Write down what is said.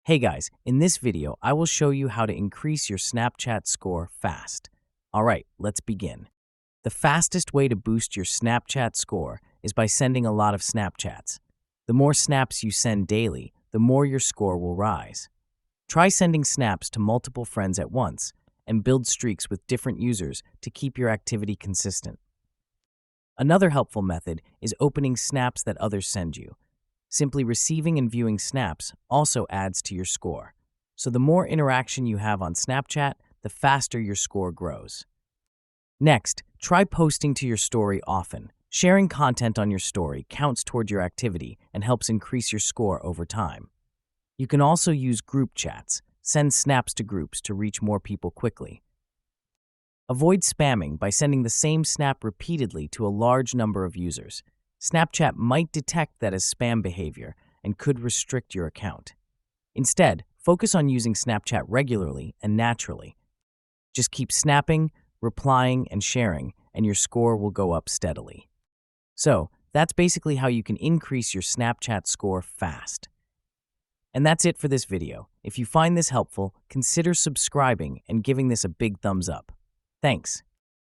Hey guys, in this video, I will show you how to increase your Snapchat score fast. All right, let's begin. The fastest way to boost your Snapchat score is by sending a lot of Snapchats. The more snaps you send daily, the more your score will rise. Try sending snaps to multiple friends at once and build streaks with different users to keep your activity consistent. Another helpful method is opening snaps that others send you. Simply receiving and viewing snaps also adds to your score. So the more interaction you have on Snapchat, the faster your score grows. Next, try posting to your story often. Sharing content on your story counts toward your activity and helps increase your score over time. You can also use group chats. Send snaps to groups to reach more people quickly. Avoid spamming by sending the same snap repeatedly to a large number of users. Snapchat might detect that as spam behavior and could restrict your account. Instead, focus on using Snapchat regularly and naturally. Just keep snapping, replying, and sharing, and your score will go up steadily. So, that's basically how you can increase your Snapchat score fast. And that's it for this video. If you find this helpful, consider subscribing and giving this a big thumbs up. Thanks.